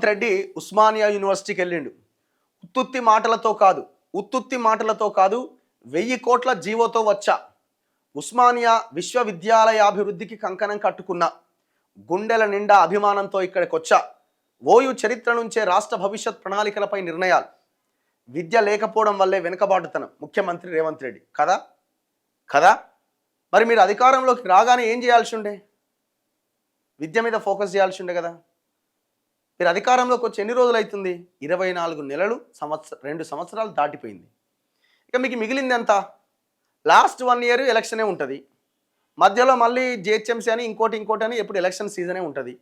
రేవంత్ రెడ్డి ఉస్మానియా యూనివర్సిటీకి వెళ్ళిండు. ఉత్తుత్తి మాటలతో కాదు 1000 కోట్ల జీవోతో వచ్చా, ఉస్మానియా విశ్వవిద్యాలయాభివృద్ధికి కంకణం కట్టుకున్నా, గుండెల నిండా అభిమానంతో ఇక్కడికి వచ్చా, ఓయూ చరిత్ర నుంచే రాష్ట్ర భవిష్యత్ ప్రణాళికలపై నిర్ణయాలు, విద్య లేకపోవడం వల్లే వెనుకబాటుతనం ముఖ్యమంత్రి రేవంత్ రెడ్డి కదా. మరి మీరు అధికారంలోకి రాగానే ఏం చేయాల్సి ఉండే? విద్య మీద ఫోకస్ చేయాల్సి ఉండే కదా. మీరు అధికారంలోకి వచ్చి ఎన్ని రోజులు అవుతుంది? 24 నెలలు, 2 సంవత్సరాలు దాటిపోయింది. ఇక మీకు మిగిలింది ఎంత? లాస్ట్ 1 ఇయర్ ఎలక్షనే ఉంటుంది, మధ్యలో మళ్ళీ జిహెచ్ఎంసీ అని ఇంకోటి అని ఎప్పుడు ఎలక్షన్ సీజనే ఉంటుంది.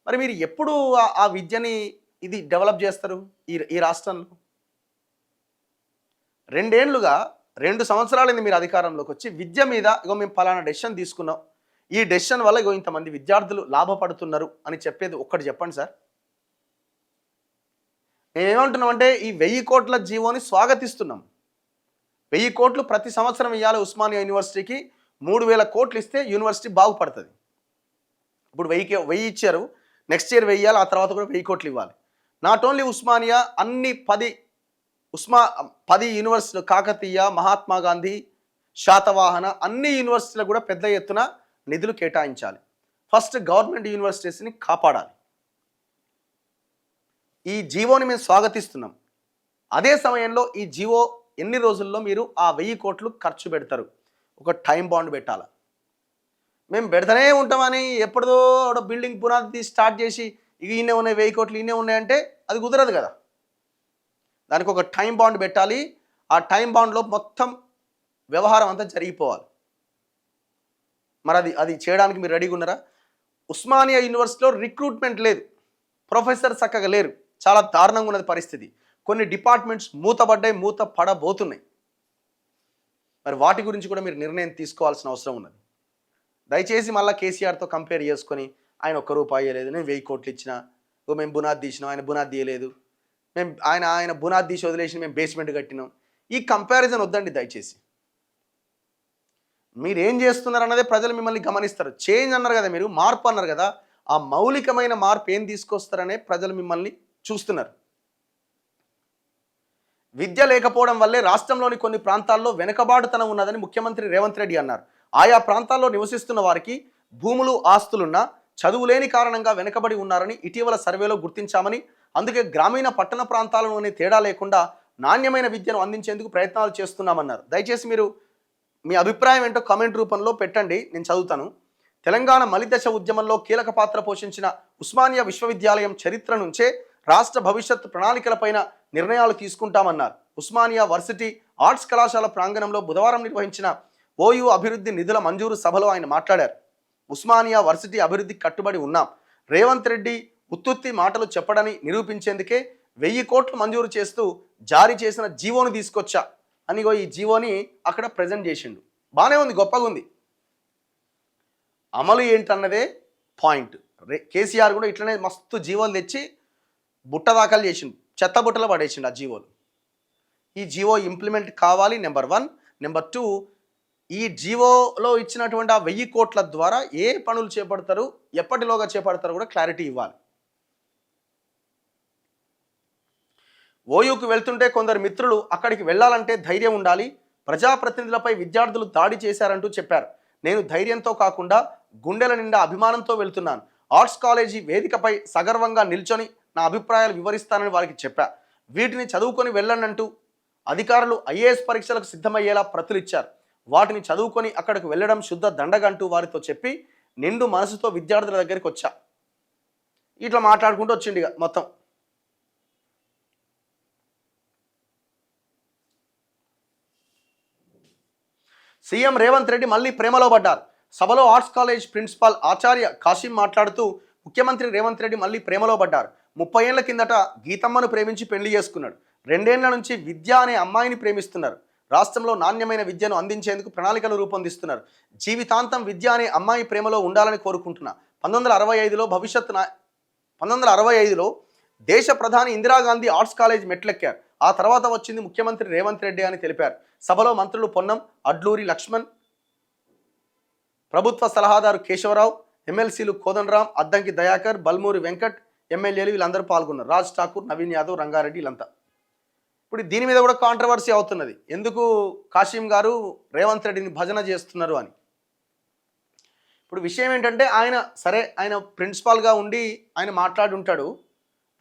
మరి మీరు ఎప్పుడు ఆ విద్యని ఇది డెవలప్ చేస్తారు ఈ రాష్ట్రంలో? 2 సంవత్సరాలైంది మీరు అధికారంలోకి వచ్చి విద్య మీద ఇగో మేము పలానా డెసిషన్ తీసుకున్నాం, ఈ డెసిషన్ వల్ల ఇగో ఇంతమంది విద్యార్థులు లాభపడుతున్నారు అని చెప్పేది ఒక్కటి చెప్పండి సార్. మేమేమంటున్నామంటే ఈ 1000 కోట్ల జీవోని స్వాగతిస్తున్నాం. 1000 కోట్లు ప్రతి సంవత్సరం ఇవ్వాలి ఉస్మానియా యూనివర్సిటీకి. 3000 కోట్లు ఇస్తే యూనివర్సిటీ బాగుపడుతుంది. ఇప్పుడు 1000 ఇచ్చారు, నెక్స్ట్ ఇయర్ 1000 ఇవ్వాలి, ఆ తర్వాత కూడా 1000 కోట్లు ఇవ్వాలి. నాట్ ఓన్లీ ఉస్మానియా, అన్ని 10 యూనివర్సిటీలు, కాకతీయ, మహాత్మా గాంధీ, శాతవాహన అన్ని యూనివర్సిటీలకు కూడా పెద్ద ఎత్తున నిధులు కేటాయించాలి. ఫస్ట్ గవర్నమెంట్ యూనివర్సిటీస్ని కాపాడాలి. ఈ జీవోని మేము స్వాగతిస్తున్నాం. అదే సమయంలో ఈ జీవో ఎన్ని రోజుల్లో మీరు ఆ 1000 కోట్లు ఖర్చు పెడతారు? ఒక టైం బాండ్ పెట్టాలి. మేము పెడతానే ఉంటామని ఎప్పుడో బిల్డింగ్ పునాది స్టార్ట్ చేసి ఇవి ఈయనే ఉన్నాయి 1000 కోట్లు ఈయనే ఉన్నాయంటే అది కుదరదు కదా. దానికి ఒక టైం బాండ్ పెట్టాలి. ఆ టైం బాండ్లో మొత్తం వ్యవహారం అంతా జరిగిపోవాలి. మరి అది చేయడానికి మీరు రెడీగా ఉన్నారా? ఉస్మానియా యూనివర్సిటీలో రిక్రూట్మెంట్ లేదు, ప్రొఫెసర్ చక్కగా లేరు, చాలా దారుణంగా ఉన్నది పరిస్థితి. కొన్ని డిపార్ట్మెంట్స్ మూత పడబోతున్నాయి. మరి వాటి గురించి కూడా మీరు నిర్ణయం తీసుకోవాల్సిన అవసరం ఉన్నది. దయచేసి మళ్ళీ కేసీఆర్తో కంపేర్ చేసుకొని ఆయన ₹1 ఇవ్వలేదు, నేను 1000 కోట్లు ఇచ్చిన, మేము బునాది తీసినాం, ఆయన బునాది తీయలేదు, మేము ఆయన బునాది తీసి వదిలేసి మేము బేస్మెంట్ కట్టినాం. ఈ కంపారిజన్ వద్దండి దయచేసి. మీరు ఏం చేస్తున్నారు అన్నదే ప్రజలు మిమ్మల్ని గమనిస్తారు. చేంజ్ అన్నారు కదా, మీరు మార్పు అన్నారు కదా, ఆ మౌలికమైన మార్పు ఏం తీసుకొస్తారనే ప్రజలు మిమ్మల్ని చూస్తున్నారు. విద్య లేకపోవడం వల్లే రాష్ట్రంలోని కొన్ని ప్రాంతాల్లో వెనుకబాటుతనం ఉన్నదని ముఖ్యమంత్రి రేవంత్ రెడ్డి అన్నారు. ఆయా ప్రాంతాల్లో నివసిస్తున్న వారికి భూములు, ఆస్తులున్నా చదువులేని కారణంగా వెనుకబడి ఉన్నారని ఇటీవల సర్వేలో గుర్తించామని, అందుకే గ్రామీణ పట్టణ ప్రాంతాలలోని తేడా లేకుండా నాణ్యమైన విద్యను అందించేందుకు ప్రయత్నాలు చేస్తున్నామన్నారు. దయచేసి మీరు మీ అభిప్రాయం ఏంటో కామెంట్ రూపంలో పెట్టండి, నేను చదువుతాను. తెలంగాణ మలిదశ ఉద్యమంలో కీలక పాత్ర పోషించిన ఉస్మానియా విశ్వవిద్యాలయం చరిత్ర నుంచే రాష్ట్ర భవిష్యత్ ప్రణాళికలపైన నిర్ణయాలు తీసుకుంటామన్నారు. ఉస్మానియా వర్సిటీ ఆర్ట్స్ కళాశాల ప్రాంగణంలో బుధవారం నిర్వహించిన ఓయూ అభివృద్ధి నిధుల మంజూరు సభలో ఆయన మాట్లాడారు. ఉస్మానియా వర్సిటీ అభివృద్ధికి కట్టుబడి ఉన్నాం. రేవంత్ రెడ్డి ఉత్తుత్తి మాటలు చెప్పడని నిరూపించేందుకే 1000 కోట్లు మంజూరు చేస్తూ జారీ చేసిన జీవోని తీసుకొచ్చా అని ఈ జీవోని అక్కడ ప్రజెంట్ చేసిండు. బాగానే ఉంది, గొప్పగా ఉంది. అమలు ఏంటన్నదే పాయింట్. కేసీఆర్ కూడా ఇట్లనే మస్తు జీవోలు తెచ్చి బుట్ట దాఖలు చేసిండు, చెత్త బుట్టలో పడేసిండు ఆ జీవోలు. ఈ జీవో ఇంప్లిమెంట్ కావాలి, నెంబర్ 1. నెంబర్ 2, ఈ జీవోలో ఇచ్చినటువంటి ఆ 1000 కోట్ల ద్వారా ఏ పనులు చేపడతారు, ఎప్పటిలోగా చేపడతారు కూడా క్లారిటీ ఇవ్వాలి. ఓయూకు వెళ్తుంటే కొందరు మిత్రులు అక్కడికి వెళ్ళాలంటే ధైర్యం ఉండాలి, ప్రజాప్రతినిధులపై విద్యార్థులు దాడి చేశారంటూ చెప్పారు. నేను ధైర్యంతో కాకుండా గుండెల నిండా అభిమానంతో వెళ్తున్నాను. ఆర్ట్స్ కాలేజీ వేదికపై సగర్వంగా నిల్చొని నా అభిప్రాయాలు వివరిస్తానని వారికి చెప్పా. వీటిని చదువుకొని వెళ్ళనంటూ అధికారులు ఐఏఎస్ పరీక్షలకు సిద్ధమయ్యేలా ప్రతులు ఇచ్చారు. వాటిని చదువుకొని అక్కడికి వెళ్ళడం శుద్ధ దండగంటూ వారితో చెప్పి నిండు మనసుతో విద్యార్థుల దగ్గరికి వచ్చా. ఇట్లా మాట్లాడుకుంటూ వచ్చింది మొత్తం. సీఎం రేవంత్ రెడ్డి మళ్ళీ ప్రేమలో పడ్డారు. సభలో ఆర్ట్స్ కాలేజ్ ప్రిన్సిపాల్ ఆచార్య కాశీం మాట్లాడుతూ ముఖ్యమంత్రి రేవంత్ రెడ్డి మళ్ళీ ప్రేమలో పడ్డారు. 30 ఏళ్ల కిందట గీతమ్మను ప్రేమించి పెళ్లి చేసుకున్నాడు. 2 ఏళ్ల నుంచి విద్య అనే అమ్మాయిని ప్రేమిస్తున్నారు. రాష్ట్రంలో నాణ్యమైన విద్యను అందించేందుకు ప్రణాళికలు రూపొందిస్తున్నారు. జీవితాంతం విద్య అనే అమ్మాయి ప్రేమలో ఉండాలని కోరుకుంటున్నా. 1965లో దేశ ప్రధాని ఇందిరాగాంధీ ఆర్ట్స్ కాలేజ్ మెట్లెక్కారు. ఆ తర్వాత వచ్చింది ముఖ్యమంత్రి రేవంత్ రెడ్డి అని తెలిపారు. సభలో మంత్రులు పొన్నం, అడ్లూరి లక్ష్మణ్, ప్రభుత్వ సలహాదారు కేశవరావు, ఎమ్మెల్సీలు కోదండరాం, అద్దంకి దయాకర్, బల్మూరి వెంకట్, ఎమ్మెల్యేలు వీళ్ళందరూ పాల్గొన్నారు. రాజ్ ఠాకూర్, నవీన్ యాదవ్, రంగారెడ్డి వీళ్ళంతా. ఇప్పుడు దీని మీద కూడా కాంట్రవర్సీ అవుతున్నది. ఎందుకు కాశీం గారు రేవంత్ రెడ్డిని భజన చేస్తున్నారు అని. ఇప్పుడు విషయం ఏంటంటే ఆయన ప్రిన్సిపాల్గా ఉండి ఆయన మాట్లాడి ఉంటాడు.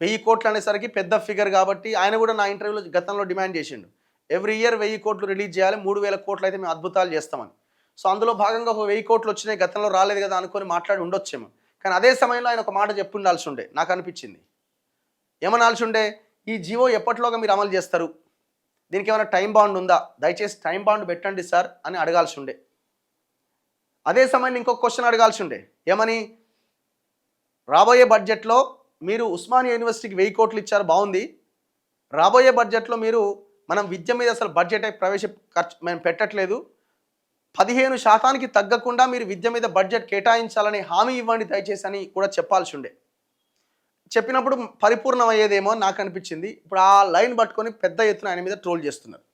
1000 కోట్లు అనేసరికి పెద్ద ఫిగర్ కాబట్టి ఆయన కూడా నా ఇంటర్వ్యూలో గతంలో డిమాండ్ చేసిండు. ఎవ్రీ ఇయర్ 1000 కోట్లు రిలీజ్ చేయాలి, 3000 కోట్లు అయితే మేము అద్భుతాలు చేస్తామని. సో అందులో భాగంగా ఒక 1000 కోట్లు వచ్చినాయి, గతంలో రాలేదు కదా అనుకొని మాట్లాడి ఉండొచ్చేమో. కానీ అదే సమయంలో ఆయన ఒక మాట చెప్పి ఉండాల్సి ఉండే, నాకు అనిపించింది. ఏమనాల్సి ఉండే, ఈ జీవో ఎప్పటిలోగా మీరు అమలు చేస్తారు, దీనికి ఏమైనా టైం బాండ్ ఉందా, దయచేసి టైం బాండ్ పెట్టండి సార్ అని అడగాల్సి ఉండే. అదే సమయంలో ఇంకొక క్వశ్చన్ అడగాల్సి ఉండే, ఏమని, రాబోయే బడ్జెట్లో మీరు ఉస్మానియా యూనివర్సిటీకి 1000 కోట్లు ఇచ్చారు, బాగుంది. రాబోయే బడ్జెట్లో మీరు మనం విద్య మీద అసలు బడ్జెట్ ఖర్చు మేము పెట్టట్లేదు, 15% తగ్గకుండా మీరు విద్య మీద బడ్జెట్ కేటాయించాలని హామీ ఇవ్వండి దయచేసి అని కూడా చెప్పాల్సి ఉండే. చెప్పినప్పుడు పరిపూర్ణం అయ్యేదేమో అని నాకు అనిపించింది. ఇప్పుడు ఆ లైన్ పట్టుకొని పెద్ద ఎత్తున ఆయన మీద ట్రోల్ చేస్తున్నారు.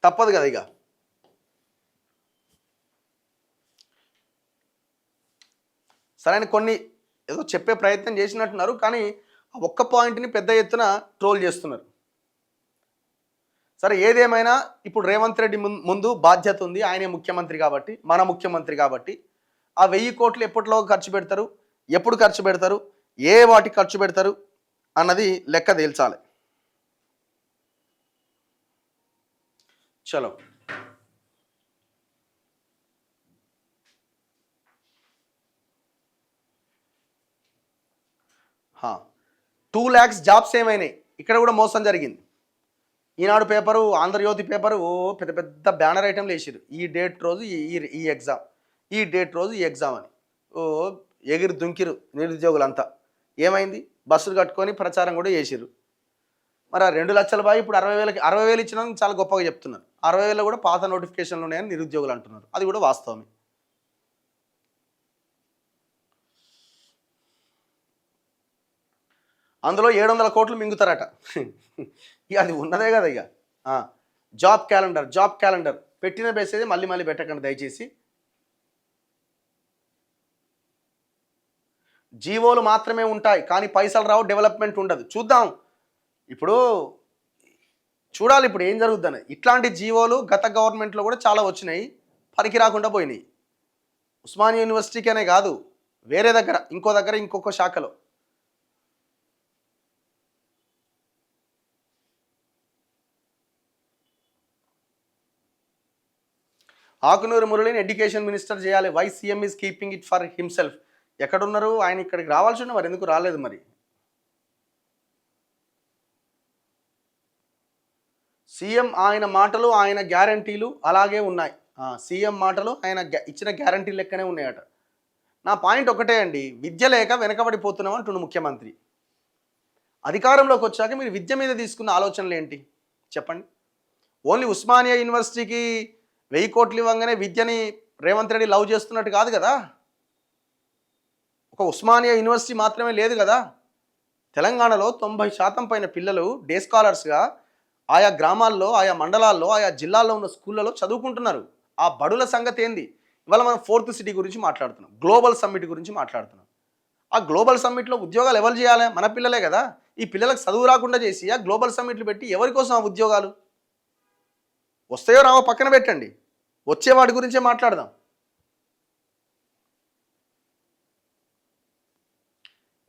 తప్పదు కదా ఇక. సరే అని కొన్ని ఏదో చెప్పే ప్రయత్నం చేసినట్టున్నారు, కానీ ఆ ఒక్క పాయింట్ని పెద్ద ఎత్తున ట్రోల్ చేస్తున్నారు. సరే ఏదేమైనా ఇప్పుడు రేవంత్ రెడ్డి ముందు బాధ్యత ఉంది. ఆయనే ముఖ్యమంత్రి కాబట్టి, మన ముఖ్యమంత్రి కాబట్టి, ఆ 1000 కోట్లు ఎప్పటిలో ఖర్చు పెడతారు, ఎప్పుడు ఖర్చు పెడతారు, ఏ వాటికి ఖర్చు పెడతారు అన్నది లెక్క తేల్చాలి. చలో, హా, 2 lakhs జాబ్స్ ఏమైనాయి, ఇక్కడ కూడా మోసం జరిగింది. ఈనాడు పేపరు, ఆంధ్రజ్యోతి పేపరు పెద్ద పెద్ద బ్యానర్ ఐటెంలు వేసారు. ఈ డేట్ రోజు ఈ ఎగ్జామ్, ఈ డేట్ రోజు ఈ ఎగ్జామ్ అని ఎగిరి దుంకిరు నిరుద్యోగులంతా. ఏమైంది, బస్సులు కట్టుకొని ప్రచారం కూడా చేసిరు. మరి ఆ 2 లక్షల బాయి ఇప్పుడు 60,000 ఇచ్చినందుకు చాలా గొప్పగా చెప్తున్నారు. 60,000 కూడా పాత నోటిఫికేషన్లు ఉన్నాయని నిరుద్యోగులు అంటున్నారు. అది కూడా వాస్తవమే. అందులో 700 కోట్లు మింగుతారట. ఇక అది ఉన్నదే కదా. ఇక జాబ్ క్యాలెండర్ పెట్టిన మెసేజ్ మళ్ళీ పెట్టకండి దయచేసి. జీవోలు మాత్రమే ఉంటాయి కానీ పైసలు రావు, డెవలప్మెంట్ ఉండదు. చూద్దాం, ఇప్పుడు చూడాలి ఇప్పుడు ఏం జరుగుతుందని. ఇట్లాంటి జీవోలు గత గవర్నమెంట్లో కూడా చాలా వచ్చినాయి, పనికి రాకుండా పోయినాయి. ఉస్మానియా యూనివర్సిటీకి అనే కాదు, వేరే దగ్గర ఇంకొక శాఖలో. ఆకునూరు మురళిని ఎడ్యుకేషన్ మినిస్టర్ చేయాలి, why CM is keeping it for himself. ఎక్కడున్నారు ఆయన? ఇక్కడికి రావాల్సి ఉన్న మరి ఎందుకు రాలేదు? మరి సీఎం ఆయన మాటలు, ఆయన గ్యారంటీలు అలాగే ఉన్నాయి. సీఎం మాటలు ఆయన ఇచ్చిన గ్యారంటీలు లెక్కనే ఉన్నాయట. నా పాయింట్ ఒకటే అండి, విద్య లేక వెనకబడిపోతున్నాం అంటున్న ముఖ్యమంత్రి. అధికారంలోకి వచ్చాక మీరు విద్య మీద తీసుకున్న ఆలోచనలు ఏంటి చెప్పండి? ఓన్లీ ఉస్మానియా యూనివర్సిటీకి 1000 కోట్లు ఇవ్వగానే విద్యని రేవంత్ రెడ్డి లవ్ చేస్తున్నట్టు కాదు కదా. ఒక ఉస్మానియా యూనివర్సిటీ మాత్రమే లేదు కదా. తెలంగాణలో 90% పైన పిల్లలు డే స్కాలర్స్గా ఆయా గ్రామాల్లో, ఆయా మండలాల్లో, ఆయా జిల్లాల్లో ఉన్న స్కూళ్ళలో చదువుకుంటున్నారు. ఆ బడుల సంగతి ఏంది? ఇవాళ మనం 4th సిటీ గురించి మాట్లాడుతున్నాం, గ్లోబల్ సమ్మిట్ గురించి మాట్లాడుతున్నాం. ఆ గ్లోబల్ సమ్మిట్లో ఉద్యోగాలు ఎవరు చేయాలి? మన పిల్లలే కదా. ఈ పిల్లలకు చదువు రాకుండా చేసి ఆ గ్లోబల్ సమ్మిట్లు పెట్టి ఎవరి కోసం ఆ ఉద్యోగాలు? వస్తాయో రావో పక్కన పెట్టండి, వచ్చే వాటి గురించే మాట్లాడదాం.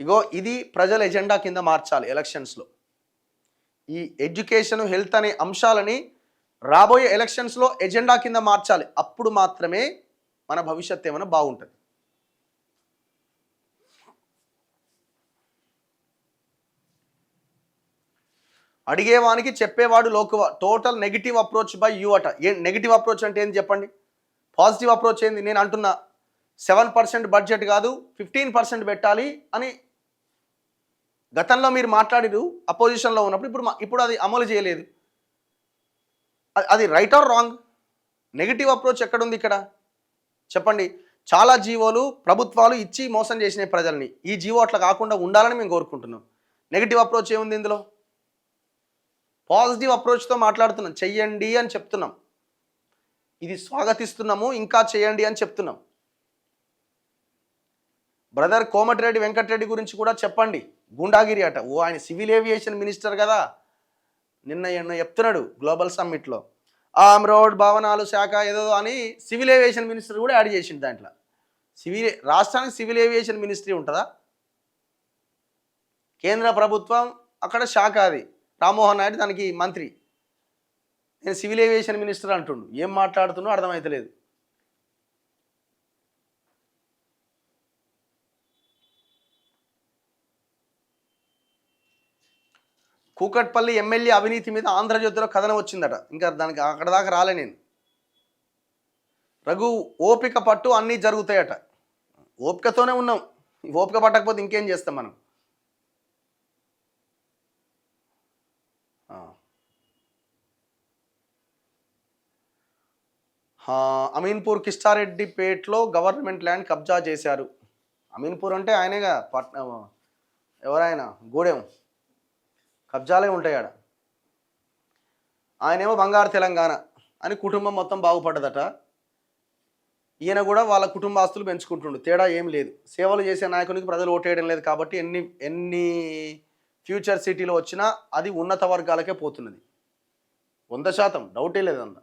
ఇగో ఇది ప్రజల ఎజెండా కింద మార్చాలి ఎలక్షన్స్లో. ఈ ఎడ్యుకేషన్, హెల్త్ అనే అంశాలని రాబోయే ఎలక్షన్స్లో ఎజెండా కింద మార్చాలి. అప్పుడు మాత్రమే మన భవిష్యత్తు ఏమైనా బాగుంటుంది. అడిగేవానికి చెప్పేవాడు లోకువ. Total negative approach by you అట. నెగిటివ్ అప్రోచ్ అంటే ఏంది చెప్పండి? పాజిటివ్ అప్రోచ్ ఏంది? నేను అంటున్నా 7% బడ్జెట్ కాదు 15% పెట్టాలి అని గతంలో మీరు మాట్లాడిరు అపోజిషన్లో ఉన్నప్పుడు. ఇప్పుడు అది అమలు చేయలేదు. అది right are wrong? Negative approach ఎక్కడుంది ఇక్కడ చెప్పండి? చాలా జీవోలు ప్రభుత్వాలు ఇచ్చి మోసం చేసినాయి ప్రజల్ని. ఈ జీవో అట్లా కాకుండా ఉండాలని మేము కోరుకుంటున్నాం. నెగిటివ్ అప్రోచ్ ఏముంది ఇందులో? పాజిటివ్ అప్రోచ్తో మాట్లాడుతున్నాం, చెయ్యండి అని చెప్తున్నాం, ఇది స్వాగతిస్తున్నాము, ఇంకా చేయండి అని చెప్తున్నాం. బ్రదర్ కోమటిరెడ్డి వెంకటరెడ్డి గురించి కూడా చెప్పండి. గుండాగిరి అట. ఓ ఆయన సివిల్ ఏవియేషన్ మినిస్టర్ కదా, నిన్న చెప్తున్నాడు గ్లోబల్ సమ్మిట్లో రోడ్ భవనాలు శాఖ ఏదో అని సివిల్ ఏవియేషన్ మినిస్టర్ కూడా యాడ్ చేసిండు దాంట్లో. రాష్ట్రానికి సివిల్ ఏవియేషన్ మినిస్ట్రీ ఉంటుందా? కేంద్ర ప్రభుత్వం అక్కడ శాఖ, అది రామ్మోహన్ నాయుడు దానికి మంత్రి. నేను సివిల్ ఏవియేషన్ మినిస్టర్ అంటుండు. ఏం మాట్లాడుతున్నా అర్థమవుతలేదు. కూకట్పల్లి ఎమ్మెల్యే అవినీతి మీద ఆంధ్రజ్యోతిలో కథనం వచ్చిందట. ఇంకా దానికి అక్కడ దాకా రాలే నేను. రఘు ఓపిక పట్టు అన్నీ జరుగుతాయట. ఓపికతోనే ఉన్నాం. ఓపిక పట్టకపోతే ఇంకేం చేస్తాం మనం. అమీన్పూర్ కిష్టారెడ్డిపేటలో గవర్నమెంట్ ల్యాండ్ కబ్జా చేశారు. అమీన్పూర్ అంటే ఆయనేగా ఎవరైనా గూడెం కబ్జాలే ఉంటాయి ఆడ. ఆయనేమో బంగారు తెలంగాణ అని కుటుంబం మొత్తం బాగుపడ్డదట. ఈయన కూడా వాళ్ళ కుటుంబ ఆస్తులు పెంచుకుంటుండు. తేడా ఏం లేదు. సేవలు చేసే నాయకునికి ప్రజలు ఓటేయడం లేదు కాబట్టి ఎన్ని ఫ్యూచర్ సిటీలో వచ్చినా అది ఉన్నత వర్గాలకే పోతున్నది. 100% డౌటే లేదన్న.